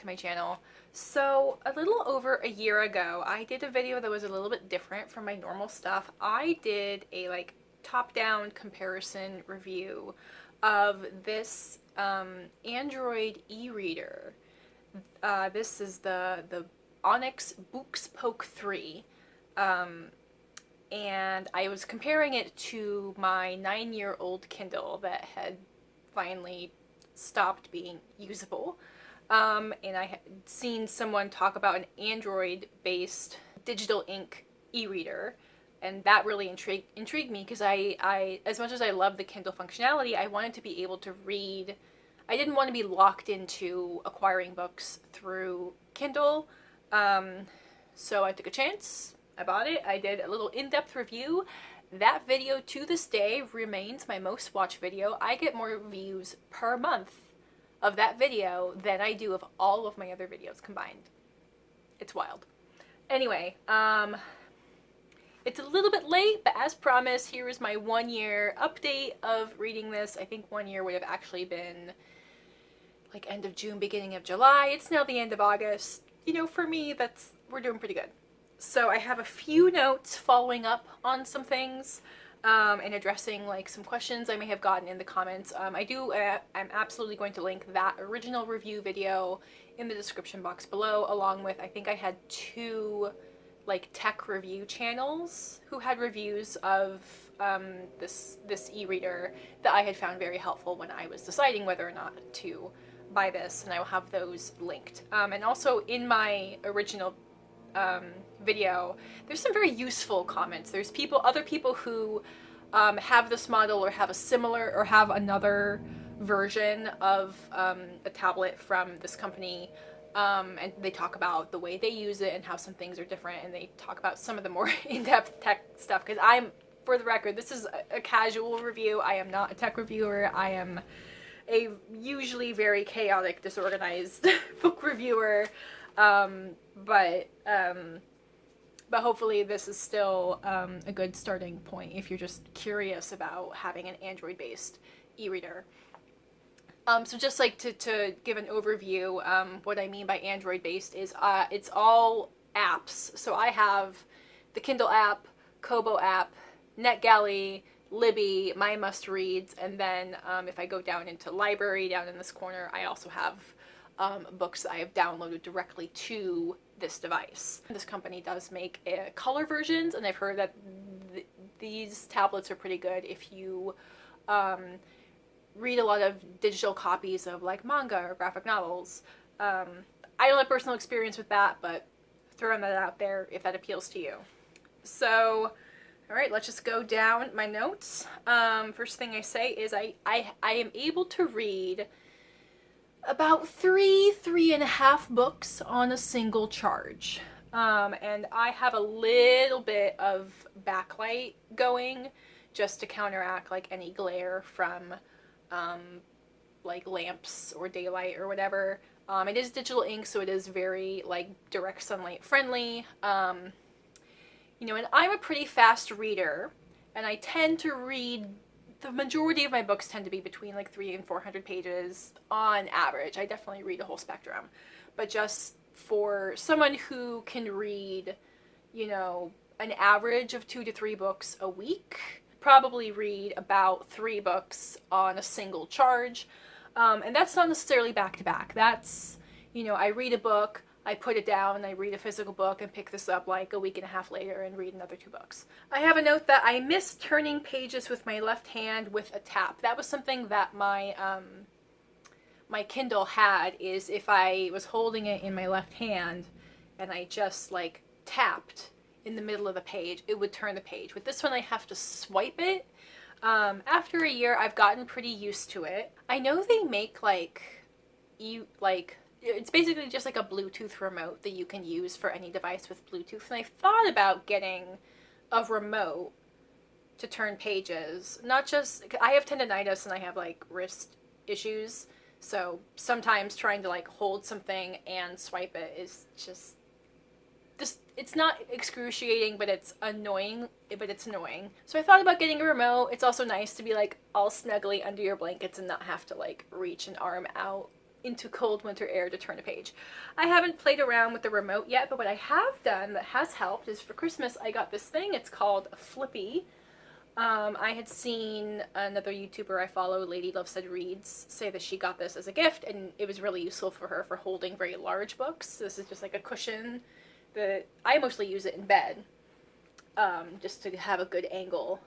back to my channel. So a little over a year ago, I did a video that was a little bit different from my normal stuff. I did a top-down comparison review of this Android e-reader. This is the Onyx Boox Poke 3. And I was comparing it to my 9-year-old Kindle that had finally stopped being usable. And I had seen someone talk about an Android-based digital ink e-reader, and that really intrigued me because I, as much as I love the Kindle functionality, I wanted to be able to read. I didn't want to be locked into acquiring books through Kindle, so I took a chance. I bought it. I did a little in-depth review. That video to this day remains my most watched video. I get more views per month of that video than I do of all of my other videos combined. It's wild. Anyway, it's a little bit late, but as promised, here is my 1-year update of reading this. I think 1 year would have actually been like end of June, beginning of July. It's now the end of August. You know, for me, we're doing pretty good. So I have a few notes following up on some things and addressing some questions I may have gotten in the comments. I'm absolutely going to link that original review video in the description box below, along with, I think I had 2 tech review channels who had reviews of this e-reader that I had found very helpful when I was deciding whether or not to buy this, and I will have those linked. And also in my original video, there's some very useful comments. There's other people who have this model or have a similar or have another version of a tablet from this company, and they talk about the way they use it and how some things are different, and they talk about some of the more in-depth tech stuff, because for the record, this is a casual review. I am not a tech reviewer. I am a usually very chaotic, disorganized book reviewer. But hopefully this is still a good starting point if you're just curious about having an Android-based e-reader. So just to give an overview, what I mean by Android-based is it's all apps. So I have the Kindle app, Kobo app, NetGalley, Libby, My Must Reads, and then if I go down into library down in this corner, I also have books that I have downloaded directly to this device. This company does make color versions, and I've heard that these tablets are pretty good if you read a lot of digital copies of manga or graphic novels. I don't have personal experience with that, but throwing that out there if that appeals to you. So, all right, let's just go down my notes. First thing I say is I am able to read about 3.5 books on a single charge. And I have a little bit of backlight going just to counteract any glare from lamps or daylight or whatever. It is digital ink, so it is very direct sunlight friendly. You know, and I'm a pretty fast reader, and I tend to read. The majority of my books tend to be between 300 and 400 pages on average. I definitely read a whole spectrum. But just for someone who can read, you know, an average of 2 to 3 books a week, probably read about 3 books on a single charge. And that's not necessarily back to back. That's, you know, I read a book, I put it down, I read a physical book, and pick this up a week and a half later and read another 2 books. I have a note that I miss turning pages with my left hand with a tap. That was something that my my Kindle had, is if I was holding it in my left hand and I just tapped in the middle of the page, it would turn the page. With this one, I have to swipe it. After a year, I've gotten pretty used to it. I know they make it's basically just a Bluetooth remote that you can use for any device with Bluetooth. And I thought about getting a remote to turn pages. Not just, I have tendonitis and I have wrist issues. So sometimes trying to hold something and swipe it is just, it's not excruciating, but it's annoying. So I thought about getting a remote. It's also nice to be all snuggly under your blankets and not have to reach an arm out into cold winter air to turn a page. I haven't played around with the remote yet, but what I have done that has helped is for Christmas I got this thing. It's called Flippy. I had seen another YouTuber I follow, Lady Love Said Reads, say that she got this as a gift, and it was really useful for her for holding very large books. This is just like a cushion that I mostly use it in bed, just to have a good angle.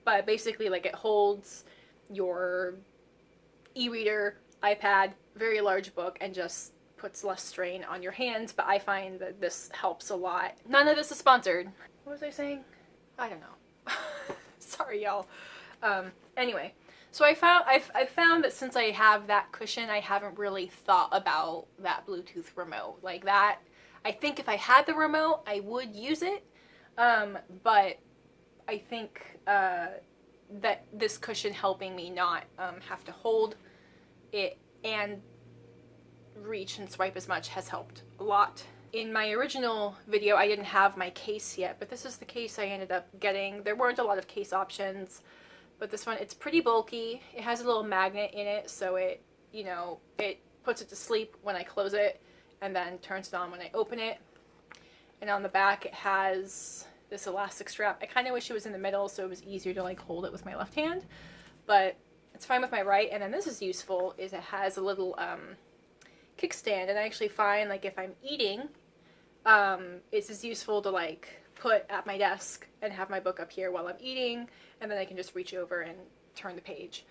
But basically, like, it holds your e-reader, iPad, very large book, and just puts less strain on your hands. But I find that this helps a lot. None of this is sponsored. What was I saying? I don't know. Sorry, y'all. Anyway, so I've found that since I have that cushion, I haven't really thought about that Bluetooth remote. Like that, I think if I had the remote, I would use it. But I think that this cushion helping me not have to hold it and reach and swipe as much has helped a lot. In my original video, I didn't have my case yet, but this is the case I ended up getting. There weren't a lot of case options, but this one, it's pretty bulky. It has a little magnet in it, so it, you know, it puts it to sleep when I close it and then turns it on when I open it. And on the back, it has this elastic strap. I kind of wish it was in the middle so it was easier to like hold it with my left hand, but it's fine with my right. And then this is useful, is it has a little kickstand, and I actually find like if I'm eating, it's as useful to like put at my desk and have my book up here while I'm eating, and then I can just reach over and turn the page.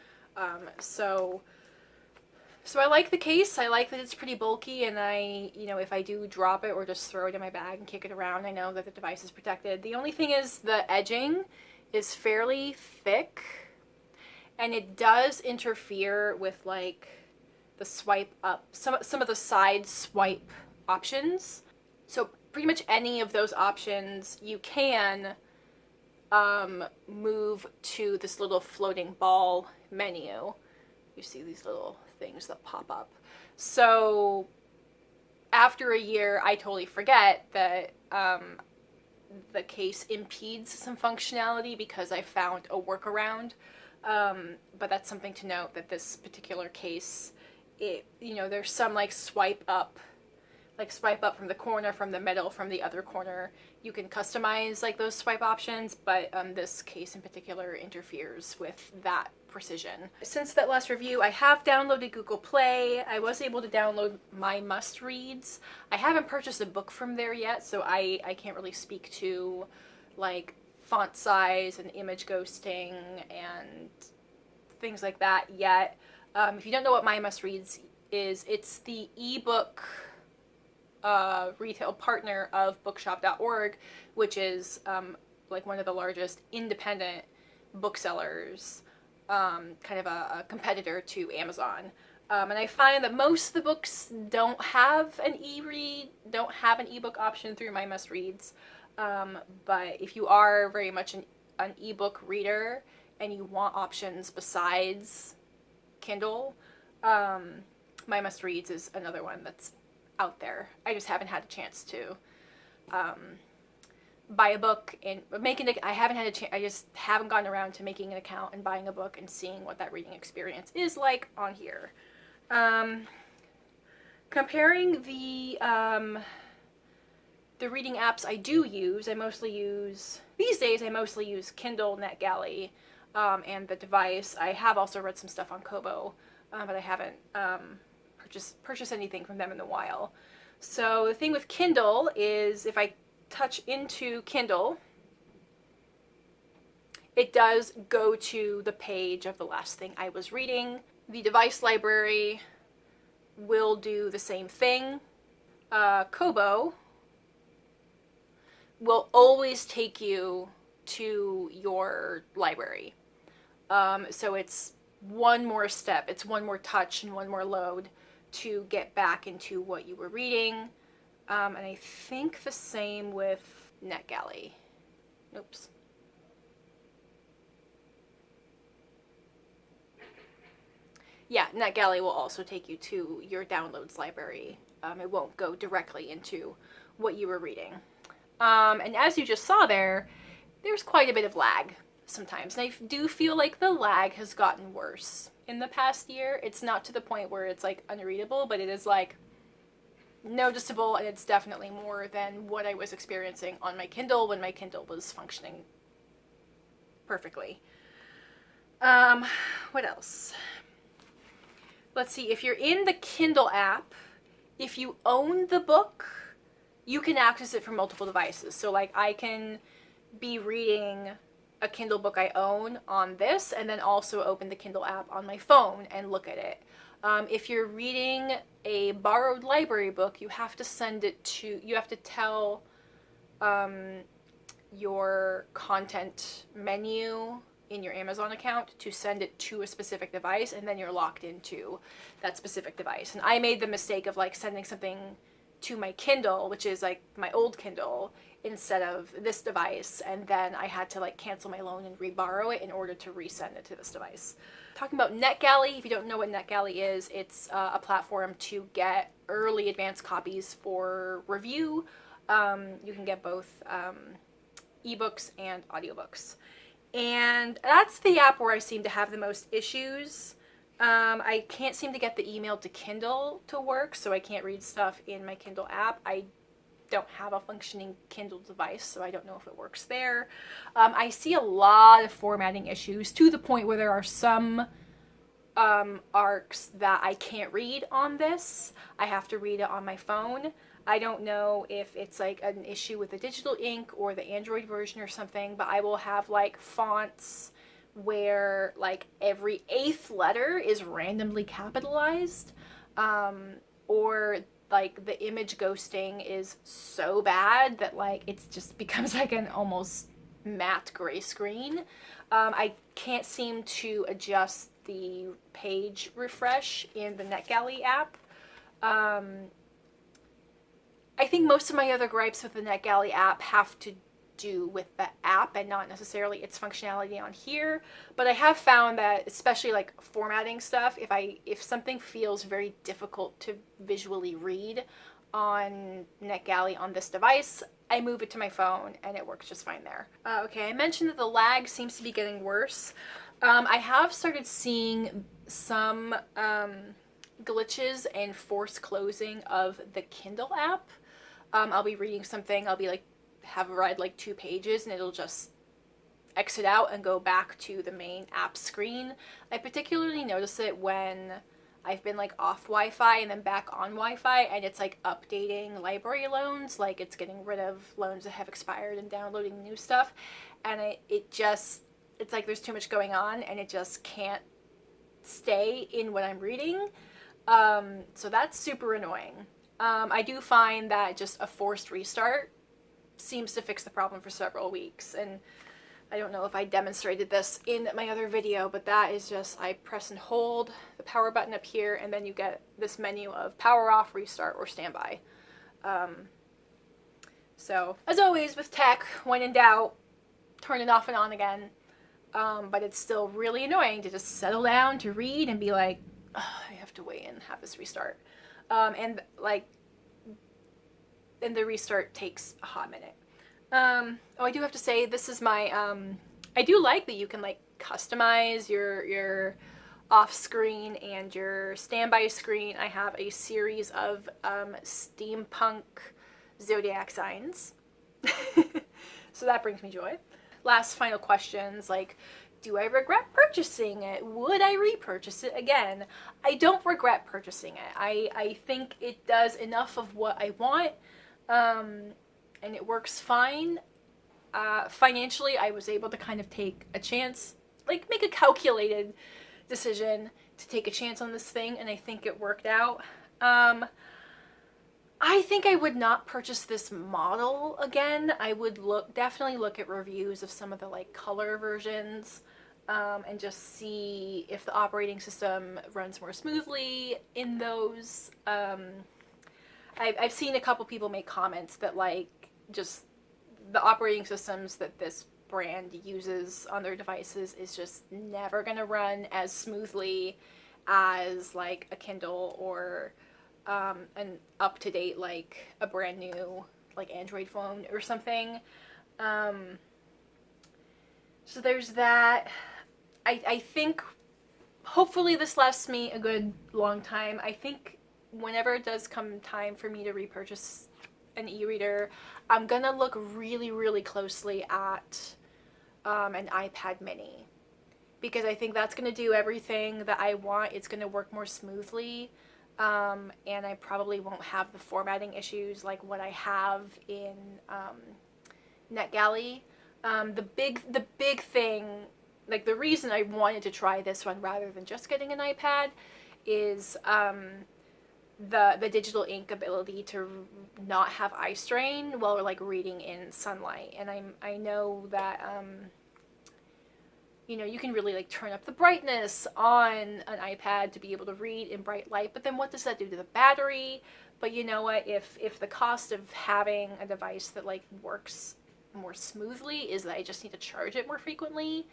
So I like the case. I like that it's pretty bulky, and I, you know, if I do drop it or just throw it in my bag and kick it around, I know that the device is protected. The only thing is the edging is fairly thick, and it does interfere with like the swipe up, some of the side swipe options. So pretty much any of those options you can move to this little floating ball menu. You see these little things that pop up. So after a year, I totally forget that the case impedes some functionality because I found a workaround. But that's something to note, that this particular case, it, you know, there's some like swipe up from the corner, from the middle, from the other corner. You can customize like those swipe options, but this case in particular interferes with that precision. Since that last review, I have downloaded Google Play. I was able to download My Must Reads. I haven't purchased a book from there yet, so I can't really speak to like font size and image ghosting and things like that yet. If you don't know what My Must Reads is, it's the ebook retail partner of bookshop.org, which is like one of the largest independent booksellers, kind of a competitor to Amazon. And I find that most of the books don't have an ebook option through My Must Reads. But if you are very much an ebook reader and you want options besides Kindle, My Must Reads is another one that's out there. I just haven't had a chance to buy a book and I haven't had a chance. I just haven't gotten around to making an account and buying a book and seeing what that reading experience is like on here. Comparing the reading apps I do use, these days I mostly use Kindle, NetGalley, and the device. I have also read some stuff on Kobo, but I haven't purchase anything from them in a while. So the thing with Kindle is if I touch into Kindle, it does go to the page of the last thing I was reading. The device library will do the same thing. Kobo will always take you to your library. So it's one more step, it's one more touch and one more load to get back into what you were reading. And I think the same with NetGalley. Oops. Yeah, NetGalley will also take you to your downloads library. It won't go directly into what you were reading. And as you just saw there's quite a bit of lag. sometimes. And I do feel like the lag has gotten worse in the past year. It's not to the point where it's like unreadable, but it is like noticeable, and it's definitely more than what I was experiencing on my Kindle when my Kindle was functioning perfectly. What else? Let's see, if you're in the Kindle app, if you own the book, you can access it from multiple devices. So like I can be reading a Kindle book I own on this and then also open the Kindle app on my phone and look at it. If you're reading a borrowed library book, you have to tell your content menu in your Amazon account to send it to a specific device, and then you're locked into that specific device. And I made the mistake of like sending something to my Kindle, which is like my old Kindle, instead of this device, and then I had to like cancel my loan and reborrow it in order to resend it to this device. Talking about NetGalley, if you don't know what NetGalley is, it's a platform to get early advance copies for review. You can get both ebooks and audiobooks. And that's the app where I seem to have the most issues. I can't seem to get the email to Kindle to work, so I can't read stuff in my Kindle app. I don't have a functioning Kindle device, so I don't know if it works there. I see a lot of formatting issues, to the point where there are some arcs that I can't read on this. I have to read it on my phone. I don't know if it's like an issue with the digital ink or the Android version or something, but I will have like fonts where like every 8th letter is randomly capitalized, or like the image ghosting is so bad that like it just becomes like an almost matte gray screen. I can't seem to adjust the page refresh in the NetGalley app. I think most of my other gripes with the NetGalley app have to do with the app and not necessarily its functionality on here. But I have found that, especially like formatting stuff, if something feels very difficult to visually read on NetGalley on this device, I move it to my phone and it works just fine there. Okay, I mentioned that the lag seems to be getting worse. I have started seeing some glitches and forced closing of the Kindle app. I'll be reading something, I'll be like, have read like 2 pages, and it'll just exit out and go back to the main app screen. I particularly notice it when I've been like off Wi-Fi and then back on Wi-Fi, and it's like updating library loans, like it's getting rid of loans that have expired and downloading new stuff, and it's like there's too much going on and it just can't stay in what I'm reading. So that's super annoying. I do find that just a forced restart seems to fix the problem for several weeks, and I don't know if I demonstrated this in my other video, but that is just, I press and hold the power button up here, and then you get this menu of power off, restart, or standby. So, as always with tech, when in doubt, turn it off and on again. But it's still really annoying to just settle down to read and be like, oh, I have to wait and have this restart. And the restart takes a hot minute. I do have to say, this is my, I do like that you can like customize your off screen and your standby screen. I have a series of steampunk zodiac signs. So that brings me joy. Last final questions, like, do I regret purchasing it? Would I repurchase it again? I don't regret purchasing it. I think it does enough of what I want, and it works fine. Financially, I was able to kind of take a chance, like make a calculated decision to take a chance on this thing, and I think it worked out. I think I would not purchase this model again. I would definitely look at reviews of some of the like color versions, and just see if the operating system runs more smoothly in those. I've seen a couple people make comments that like just the operating systems that this brand uses on their devices is just never gonna run as smoothly as like a Kindle or an up-to-date, like a brand new like Android phone or something. So there's that. I think hopefully this lasts me a good long time. I think whenever it does come time for me to repurchase an e-reader, I'm gonna look really, really closely at an iPad mini, because I think that's gonna do everything that I want. It's gonna work more smoothly, and I probably won't have the formatting issues like what I have in NetGalley. The big thing, like the reason I wanted to try this one rather than just getting an iPad, is the digital ink ability to not have eye strain while like reading in sunlight. And I know that you know, you can really like turn up the brightness on an iPad to be able to read in bright light, but then what does that do to the battery? But you know what, if the cost of having a device that like works more smoothly is that I just need to charge it more frequently,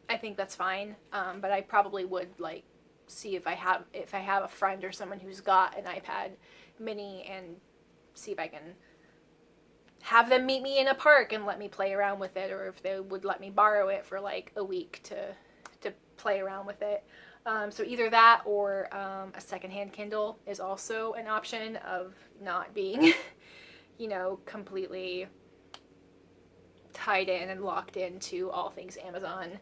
I think that's fine. But I probably would like see if I have a friend or someone who's got an iPad mini and see if I can have them meet me in a park and let me play around with it, or if they would let me borrow it for like a week to play around with it. So either that or a secondhand Kindle is also an option of not being you know, completely tied in and locked into all things Amazon.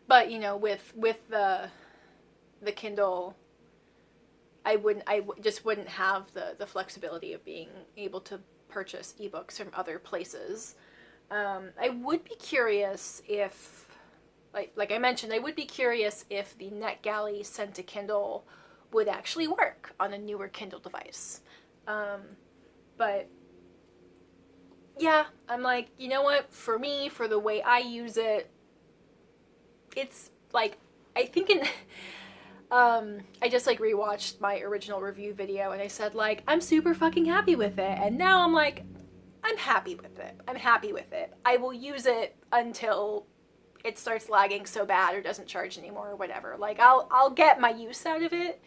But you know, with the Kindle, I just wouldn't have the flexibility of being able to purchase ebooks from other places. I would be curious if, like I mentioned, I would be curious if the NetGalley sent to Kindle would actually work on a newer Kindle device. But yeah, I'm like, you know what? For me, for the way I use it, it's like, I think I just like rewatched my original review video and I said like, I'm super fucking happy with it. And now I'm like, I'm happy with it. I'm happy with it. I will use it until it starts lagging so bad or doesn't charge anymore or whatever. Like I'll get my use out of it.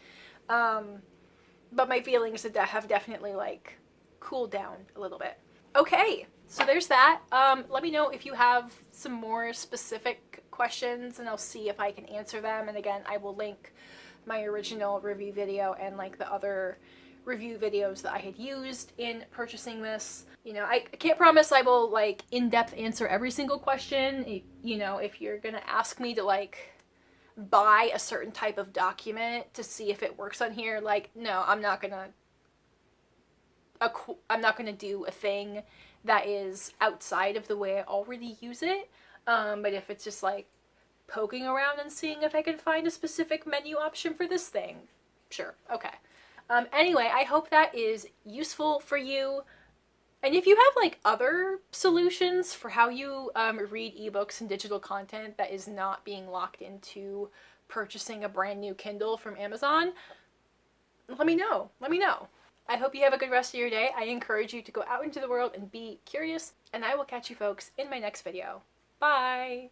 But my feelings have definitely like cooled down a little bit. Okay, so there's that. Let me know if you have some more specific questions and I'll see if I can answer them. And again, I will link my original review video and like the other review videos that I had used in purchasing this. You know, I can't promise I will like in-depth answer every single question. You know, if you're gonna ask me to like buy a certain type of document to see if it works on here, like, no, I'm not gonna do a thing that is outside of the way I already use it. But if it's just like poking around and seeing if I can find a specific menu option for this thing, sure, okay. Anyway, I hope that is useful for you. And if you have like other solutions for how you read ebooks and digital content that is not being locked into purchasing a brand new Kindle from Amazon, let me know. Let me know. I hope you have a good rest of your day. I encourage you to go out into the world and be curious, and I will catch you folks in my next video. Bye!